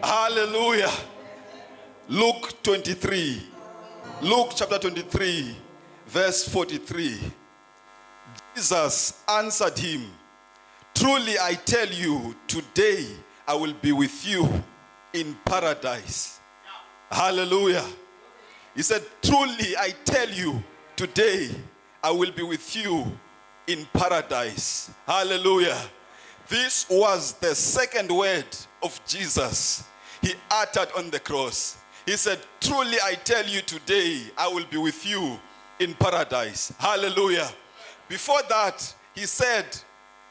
Hallelujah. Luke 23. Luke chapter 23, verse 43. Jesus answered him, "Truly I tell you, today I will be with you in paradise." Hallelujah. He said, "Truly I tell you, today I will be with you in paradise." Hallelujah. This was the second word of Jesus he uttered on the cross. He said, "Truly I tell you, today I will be with you in paradise." Hallelujah. Before that, he said,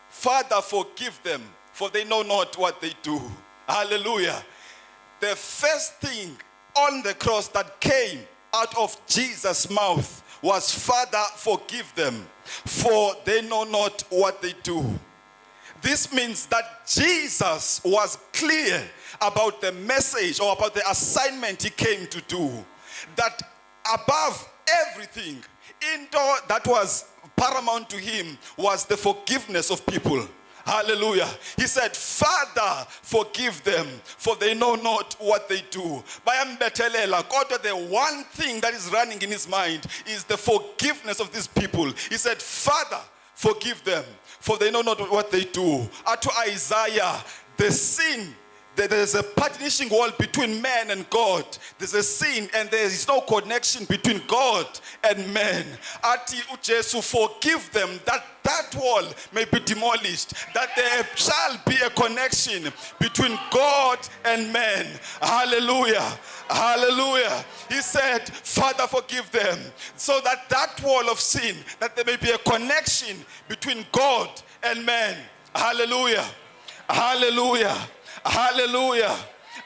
"Father, forgive them, for they know not what they do." Hallelujah. The first thing on the cross that came out of Jesus' mouth was, "Father, forgive them, for they know not what they do." This means that Jesus was clear about the message or about the assignment he came to do. That above everything, that was paramount to him was the forgiveness of people. Hallelujah. He said, "Father, forgive them, for they know not what they do." The one thing that is running in his mind is the forgiveness of these people. He said, "Father, forgive them, for they know not what they do." To Isaiah, the sin, there's a partnership wall between man and God. There's a sin and there is no connection between God and man. Ati ujesu, forgive them that wall may be demolished, that there shall be a connection between God and man. Hallelujah. Hallelujah. He said, "Father, forgive them," so that wall of sin, that there may be a connection between God and man. Hallelujah. Hallelujah. Hallelujah.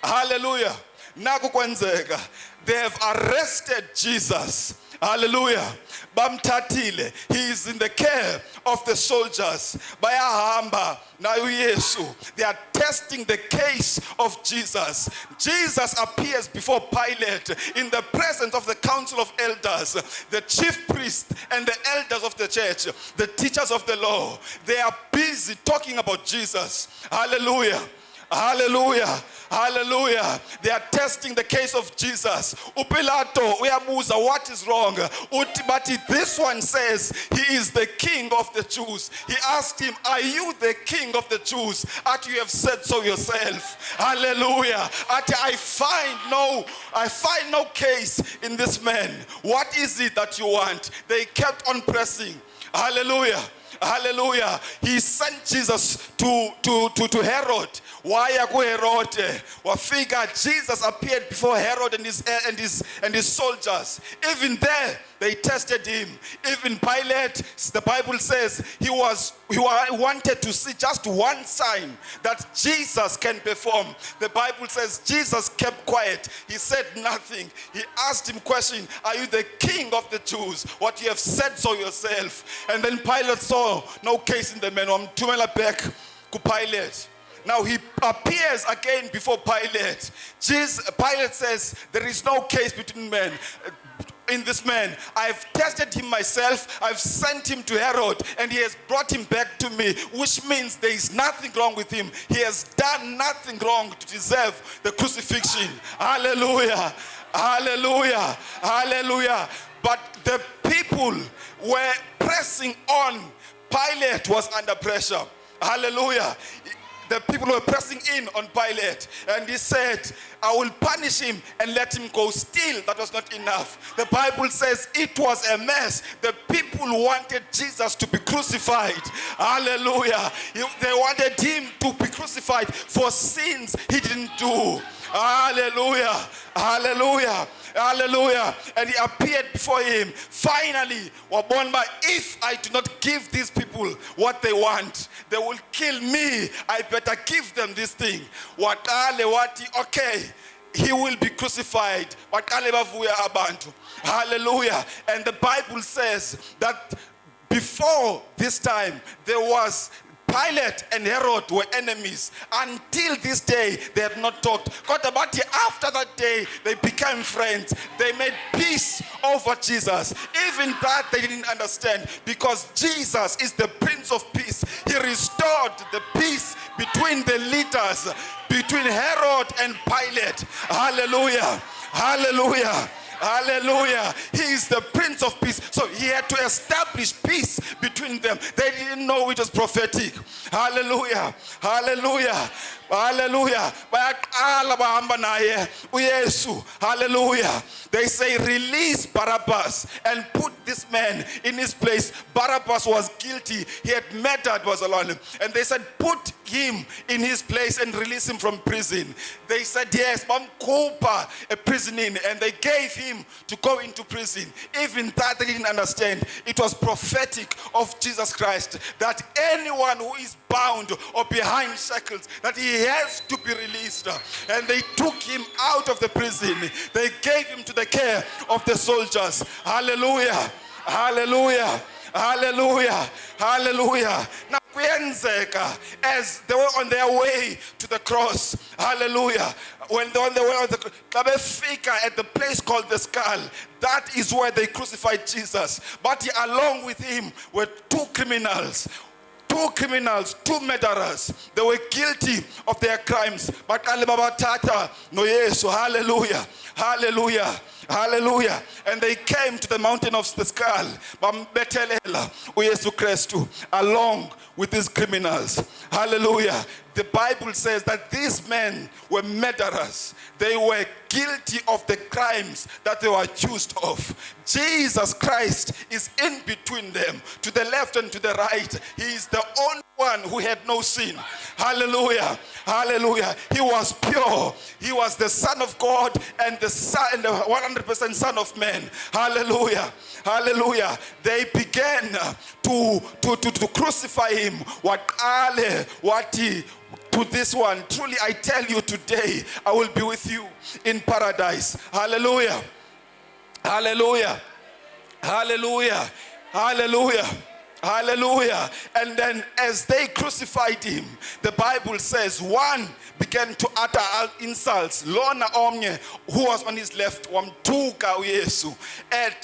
Hallelujah. Naku kwenzeka. They have arrested Jesus. Hallelujah. Bamthatile. He is in the care of the soldiers. Bayahamba na uYesu. They are testing the case of Jesus. Jesus appears before Pilate in the presence of the council of elders, the chief priest and the elders of the church, the teachers of the law. They are busy talking about Jesus. Hallelujah. Hallelujah. Hallelujah. They are testing the case of Jesus. Upilato uyabuza, what is wrong? But this one says he is the king of the Jews. He asked him, "Are you the king of the Jews? You have said so yourself." Hallelujah. I find no case in this man. What is it that you want? They kept on pressing. Hallelujah. Hallelujah. He sent Jesus to Herod. Why go Herod? Wafika, Jesus appeared before Herod and his soldiers. Even there, they tested him. Even Pilate, the Bible says, he wanted to see just one sign that Jesus can perform. The Bible says Jesus kept quiet. He said nothing. He asked him question, "Are you the king of the Jews? What you have said so yourself." And then Pilate saw no case in the man. Back to Pilate. Now he appears again before Pilate. Pilate says, "There is no case between men. In this man, I've tested him myself, I've sent him to Herod, and he has brought him back to me," which means there is nothing wrong with him. He has done nothing wrong to deserve the crucifixion. Hallelujah. Hallelujah. Hallelujah. But the people were pressing on. Pilate was under pressure. Hallelujah. The people were pressing in on Pilate, and he said, "I will punish him and let him go." Still, that was not enough. The Bible says it was a mess. The people wanted Jesus to be crucified. Hallelujah. They wanted him to be crucified for sins he didn't do. Hallelujah. Hallelujah. Hallelujah. And he appeared before him. Finally, Wabonba, if I do not give these people what they want, they will kill me. I better give them this thing. Okay, he will be crucified. Hallelujah. And the Bible says that before this time, there was Pilate and Herod were enemies. Until this day, they had not talked. But after that day, they became friends. They made peace over Jesus. Even that they didn't understand, because Jesus is the Prince of Peace. He restored the peace between the leaders, between Herod and Pilate. Hallelujah. Hallelujah. Hallelujah. He is the Prince of Peace. So he had to establish peace between them. They didn't know it was prophetic. Hallelujah. Hallelujah. Hallelujah. Hallelujah. They say, release Barabbas and put this man in his place. Barabbas was guilty. He had murdered was alone. And they said, put him in his place and release him from prison. They said, yes, Koopa, a prison in. And they gave him to go into prison. Even that they didn't understand. It was prophetic of Jesus Christ, that anyone who is bound or behind shackles, that he has to be released. And they took him out of the prison. They gave him to the care of the soldiers. Hallelujah. Hallelujah. Hallelujah. Hallelujah. Now, as they were on their way to the cross, hallelujah, when they were on their way on the cross, at the place called the skull, that is where they crucified Jesus. But along with him were two criminals, two murderers. They were guilty of their crimes. But hallelujah, hallelujah, hallelujah. And they came to the mountain of the skull, along with these criminals. Hallelujah. The Bible says that these men were murderers. They were guilty of the crimes that they were accused of. Jesus Christ is in between them, to the left and to the right. He is the only one who had no sin. Hallelujah. Hallelujah. He was pure. He was the Son of God and the Son, and the 100% Son of Man. Hallelujah. Hallelujah. They began to crucify him. To this one, truly I tell you today, I will be with you in paradise. Hallelujah. Hallelujah. Hallelujah. Hallelujah. Hallelujah. And then as they crucified him, the Bible says one began to utter insults. Lona omnye, who was on his left, wamtuka uYesu. And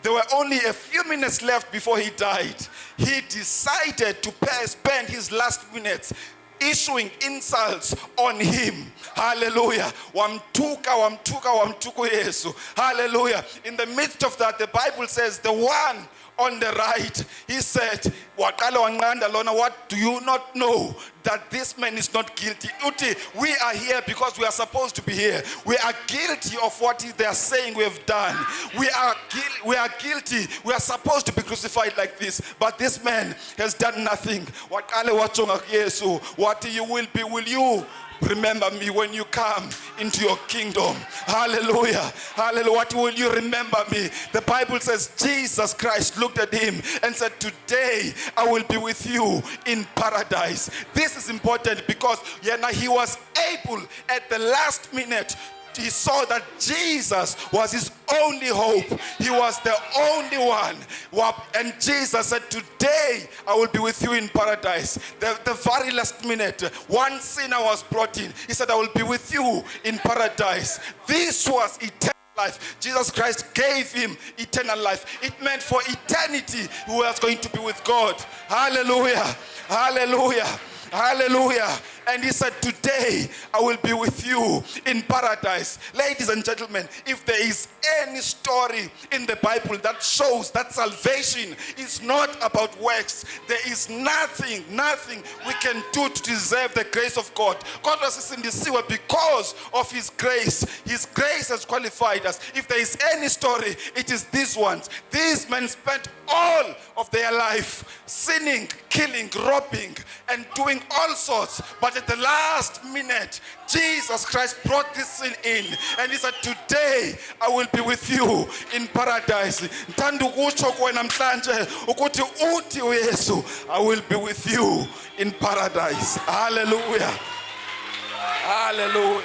there were only a few minutes left before he died. He decided to spend his last minutes issuing insults on him. Hallelujah. Wamtuka Yesu. Hallelujah. In the midst of that, the Bible says the one on the right, he said, what do you not know that this man is not guilty? We are here because we are supposed to be here. We are guilty of what they are saying we have done. We are guilty. We are supposed to be crucified like this. But this man has done nothing. What you will be, will you remember me when you come into your kingdom? Hallelujah. Hallelujah. What will you remember me? The Bible says Jesus Christ looked at him and said, today I will be with you in paradise. This is important because he was able at the last minute. He saw that Jesus was his only hope. He was the only one. And Jesus said, today I will be with you in paradise. The very last minute, one sinner was brought in. He said, I will be with you in paradise. This was eternal life. Jesus Christ gave him eternal life. It meant for eternity he was going to be with God. Hallelujah. Hallelujah. Hallelujah. And he said, today I will be with you in paradise. Ladies and gentlemen, if there is any story in the Bible that shows that salvation is not about works, there is nothing we can do to deserve the grace of God. God was in the sewer because of his grace. His grace has qualified us. If there is any story, it is this one. These men spent all of their life sinning, killing, robbing, and doing all sorts. But at the last minute, Jesus Christ brought this sin in, and he said, today I will be with you in paradise. I will be with you in paradise. Hallelujah. Hallelujah.